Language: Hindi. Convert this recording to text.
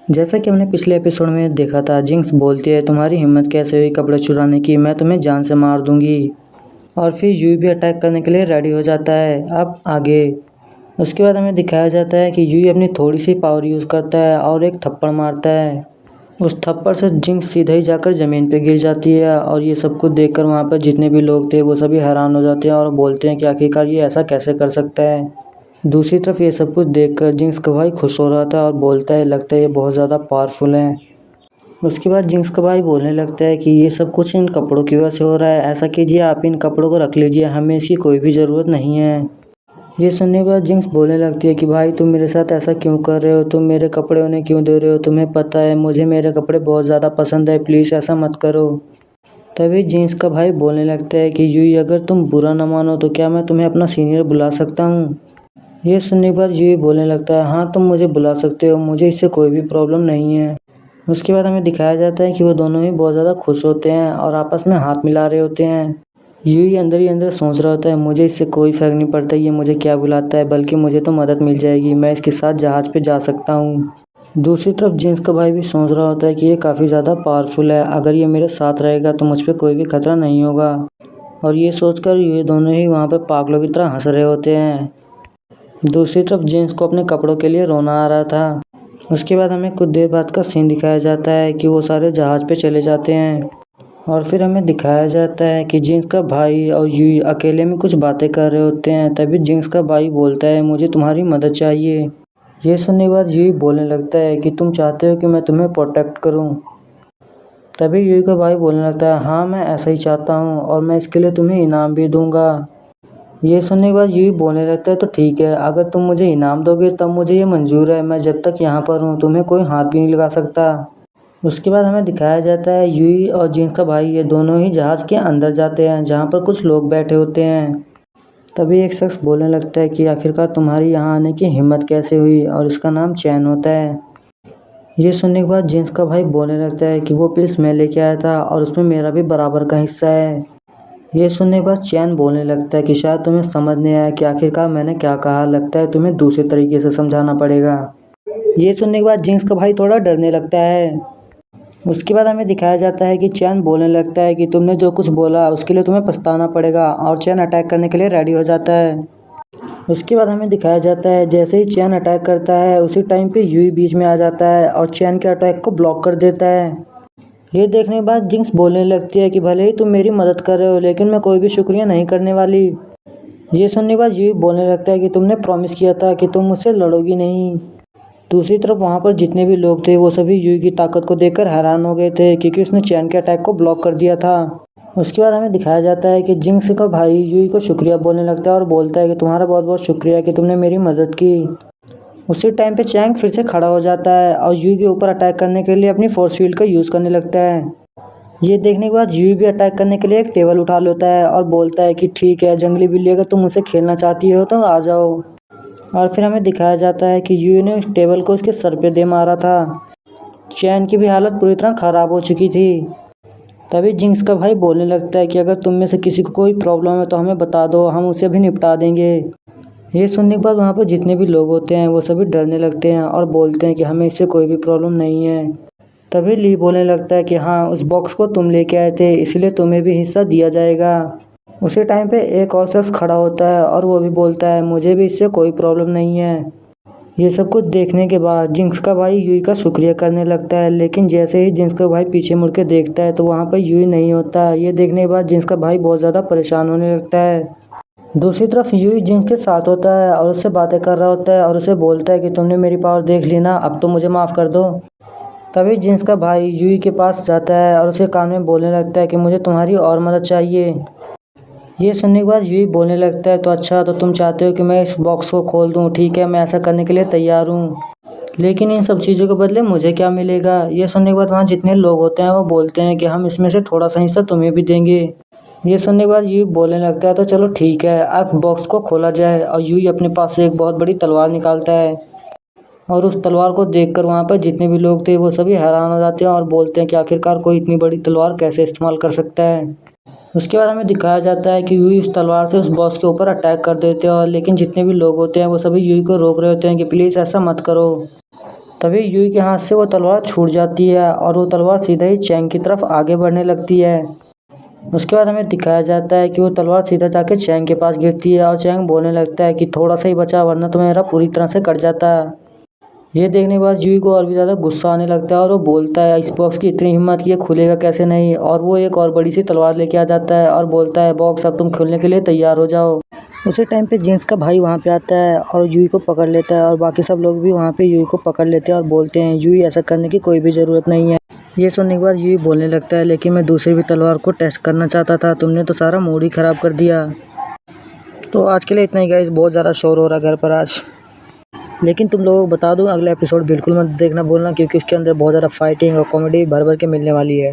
जैसा कि हमने पिछले एपिसोड में देखा था, जिंक्स बोलती है तुम्हारी हिम्मत कैसे हुई कपड़े चुराने की, मैं तुम्हें जान से मार दूंगी। और फिर यूई भी अटैक करने के लिए रेडी हो जाता है। अब आगे उसके बाद हमें दिखाया जाता है कि यूई अपनी थोड़ी सी पावर यूज़ करता है और एक थप्पड़ मारता है। उस थप्पड़ से जिंक्स सीधा ही जाकर ज़मीन पे गिर जाती है और ये सब कुछ देखकर वहाँ पर जितने भी लोग थे वो सभी हैरान हो जाते हैं और बोलते हैं कि आखिरकार ये ऐसा कैसे कर सकता है। दूसरी तरफ ये सब कुछ देखकर जिंक्स का भाई खुश हो रहा था और बोलता है लगता है ये बहुत ज़्यादा पावरफुल है। उसके बाद जिंक्स का भाई बोलने लगता है कि ये सब कुछ इन कपड़ों की वजह से हो रहा है, ऐसा कीजिए आप इन कपड़ों को रख लीजिए, हमें इसकी कोई भी ज़रूरत नहीं है। ये सुनने के बाद जिंक्स बोलने लगती है कि भाई तुम मेरे साथ ऐसा क्यों कर रहे हो, तुम मेरे कपड़े उन्हें क्यों दे रहे हो, तुम्हें पता है मुझे मेरे कपड़े बहुत ज़्यादा पसंद है, प्लीज़ ऐसा मत करो। तभी जिंक्स का भाई बोलने लगता है कि यूई अगर तुम बुरा न मानो तो क्या मैं तुम्हें अपना सीनियर बुला सकता हूँ। ये सुनने के बाद यूई बोलने लगता है हाँ तुम मुझे बुला सकते हो, मुझे इससे कोई भी प्रॉब्लम नहीं है। उसके बाद हमें दिखाया जाता है कि वो दोनों ही बहुत ज़्यादा खुश होते हैं और आपस में हाथ मिला रहे होते हैं। यूई अंदर ही अंदर सोच रहा होता है मुझे इससे कोई फ़र्क नहीं पड़ता ये मुझे क्या बुलाता है, बल्कि मुझे तो मदद मिल जाएगी, मैं इसके साथ जहाज़ पे जा सकता हूँ। दूसरी तरफ जिंक्स का भाई भी सोच रहा होता है कि ये काफ़ी ज़्यादा पावरफुल है, अगर ये मेरे साथ रहेगा तो मुझ पर कोई भी खतरा नहीं होगा। और ये सोचकर ये दोनों ही वहाँ पर पागलों की तरह हंस रहे होते हैं। दूसरी तरफ जिंक्स को अपने कपड़ों के लिए रोना आ रहा था। उसके बाद हमें कुछ देर बाद का सीन दिखाया जाता है कि वो सारे जहाज़ पे चले जाते हैं और फिर हमें दिखाया जाता है कि जिंक्स का भाई और यूई अकेले में कुछ बातें कर रहे होते हैं। तभी जिंक्स का भाई बोलता है मुझे तुम्हारी मदद चाहिए। ये सुनने के बाद यूई बोलने लगता है कि तुम चाहते हो कि मैं तुम्हें प्रोटेक्ट करूं। तभी यूई का भाई बोलने लगता है हाँ मैं ऐसा ही चाहता हूं और मैं इसके लिए तुम्हें इनाम भी दूंगा। ये सुनने के बाद यूई बोलने लगता है तो ठीक है, अगर तुम मुझे इनाम दोगे तब मुझे ये मंजूर है, मैं जब तक यहाँ पर हूँ तुम्हें कोई हाथ भी नहीं लगा सकता। उसके बाद हमें दिखाया जाता है यूई और जिंक्स का भाई ये दोनों ही जहाज़ के अंदर जाते हैं जहाँ पर कुछ लोग बैठे होते हैं। तभी एक शख्स बोलने लगता है कि आखिरकार तुम्हारी यहाँ आने की हिम्मत कैसे हुई, और इसका नाम चैन होता है। ये सुनने के बाद जिंक्स का भाई बोलने लगता है कि वो पिल्स मैं लेके आया था और उसमें मेरा भी बराबर का हिस्सा है। ये सुनने के बाद चैन बोलने लगता है कि शायद तुम्हें समझ नहीं आया कि आखिरकार मैंने क्या कहा, लगता है तुम्हें दूसरे तरीके से समझाना पड़ेगा। ये सुनने के बाद जिंक्स का भाई थोड़ा डरने लगता है। उसके बाद हमें दिखाया जाता है कि चैन बोलने लगता है कि तुमने जो कुछ बोला उसके लिए तुम्हें पछताना पड़ेगा, और चैन अटैक करने के लिए रेडी हो जाता है। उसके बाद हमें दिखाया जाता है जैसे ही चैन अटैक करता है उसी टाइम पे यूई बीच में आ जाता है और चैन के अटैक को ब्लॉक कर देता है। ये देखने के बाद जिंक्स बोलने लगती है कि भले ही तुम मेरी मदद कर रहे हो लेकिन मैं कोई भी शुक्रिया नहीं करने वाली। ये सुनने के बाद यूई बोलने लगता है कि तुमने प्रॉमिस किया था कि तुम मुझसे लड़ोगी नहीं। दूसरी तरफ वहाँ पर जितने भी लोग थे वो सभी यूई की ताकत को देखकर हैरान हो गए थे क्योंकि उसने चैन के अटैक को ब्लॉक कर दिया था। उसके बाद हमें दिखाया जाता है कि जिंक्स का भाई यूई को शुक्रिया बोलने लगता है और बोलता है कि तुम्हारा बहुत बहुत शुक्रिया कि तुमने मेरी मदद की। उसी टाइम पे चैंग फिर से खड़ा हो जाता है और यूई के ऊपर अटैक करने के लिए अपनी फोर्स फील्ड का यूज़ करने लगता है। ये देखने के बाद यूई भी अटैक करने के लिए एक टेबल उठा लेता है और बोलता है कि ठीक है जंगली बिल्ली, अगर तुम मुझसे खेलना चाहती हो तो आ जाओ। और फिर हमें दिखाया जाता है कि यूई ने उस टेबल को उसके सर पे दे मारा था। चैन की भी हालत पूरी तरह ख़राब हो चुकी थी। तभी जिंक्स का भाई बोलने लगता है कि अगर तुम में से किसी को कोई प्रॉब्लम है तो हमें बता दो, हम उसे भी निपटा देंगे। ये सुनने के बाद वहाँ पर जितने भी लोग होते हैं वो सभी डरने लगते हैं और बोलते हैं कि हमें इससे कोई भी प्रॉब्लम नहीं है। तभी ली बोलने लगता है कि हाँ उस बॉक्स को तुम लेके आए थे इसलिए तुम्हें भी हिस्सा दिया जाएगा। उसी टाइम पे एक और शख्स खड़ा होता है और वो भी बोलता है मुझे भी इससे कोई प्रॉब्लम नहीं है। ये सब कुछ देखने के बाद जिंक्स का भाई यूई का शुक्रिया करने लगता है, लेकिन जैसे ही जिंक्स का भाई पीछे मुड़ के देखता है तो वहाँ पर यूई नहीं होता। ये देखने के बाद जिंक्स का भाई बहुत ज़्यादा परेशान होने लगता है। दूसरी तरफ यूई जिंक्स के साथ होता है और उससे बातें कर रहा होता है और उसे बोलता है कि तुमने मेरी पावर देख ली ना, अब तो मुझे माफ़ कर दो। तभी जिंक्स का भाई यूई के पास जाता है और उसके कान में बोलने लगता है कि मुझे तुम्हारी और मदद चाहिए। ये सुनने के बाद यूई बोलने लगता है तो अच्छा, तो तुम चाहते हो कि मैं इस बॉक्स को खोल दूं, ठीक है मैं ऐसा करने के लिए तैयार हूँ, लेकिन इन सब चीज़ों के बदले मुझे क्या मिलेगा। ये सुनने के बाद वहाँ जितने लोग होते हैं वो बोलते हैं कि हम इसमें से थोड़ा सा हिस्सा तुम्हें भी देंगे। ये सुनने के बाद यूई बोलने लगता है तो चलो ठीक है, अब बॉक्स को खोला जाए। और यूई अपने पास से एक बहुत बड़ी तलवार निकालता है और उस तलवार को देखकर वहाँ पर जितने भी लोग थे वो सभी हैरान हो जाते हैं और बोलते हैं कि आखिरकार कोई इतनी बड़ी तलवार कैसे इस्तेमाल कर सकता है। उसके बाद हमें दिखाया जाता है कि यूई उस तलवार से उस बॉस के ऊपर अटैक कर देते हैं, और लेकिन जितने भी लोग होते हैं वो सभी यूई को रोक रहे होते हैं कि प्लीज़ ऐसा मत करो। तभी यूई के हाथ से वो तलवार छूट जाती है और वो तलवार सीधा ही चैंग की तरफ आगे बढ़ने लगती है। उसके बाद हमें दिखाया जाता है कि वो तलवार सीधा जाके चैंग के पास गिरती है और चैंग बोलने लगता है कि थोड़ा सा ही बचा वरना तो मेरा पूरी तरह से कट जाता। ये देखने के बाद यूई को और भी ज़्यादा गुस्सा आने लगता है और वो बोलता है इस बॉक्स की इतनी हिम्मत कि ये खुलेगा कैसे नहीं, और वो एक और बड़ी सी तलवार लेके आ जाता है और बोलता है बॉक्स अब तुम खुलने के लिए तैयार हो जाओ। उसी टाइम पे जिंक्स का भाई वहाँ पे आता है और यूई को पकड़ लेता है और बाकी सब लोग भी वहाँ पे यूई को पकड़ लेते हैं और बोलते हैं यूई ऐसा करने की कोई भी ज़रूरत नहीं है। ये सुनने के बाद यूई बोलने लगता है लेकिन मैं दूसरी भी तलवार को टेस्ट करना चाहता था, तुमने तो सारा मूड ही ख़राब कर दिया। तो आज के लिए इतना ही गाइस, बहुत ज़्यादा शोर हो रहा है घर पर आज। लेकिन तुम लोगों को बता दूं अगला एपिसोड बिल्कुल मत देखना भूलना, क्योंकि उसके अंदर बहुत ज़्यादा फाइटिंग और कॉमेडी भर भर के मिलने वाली है।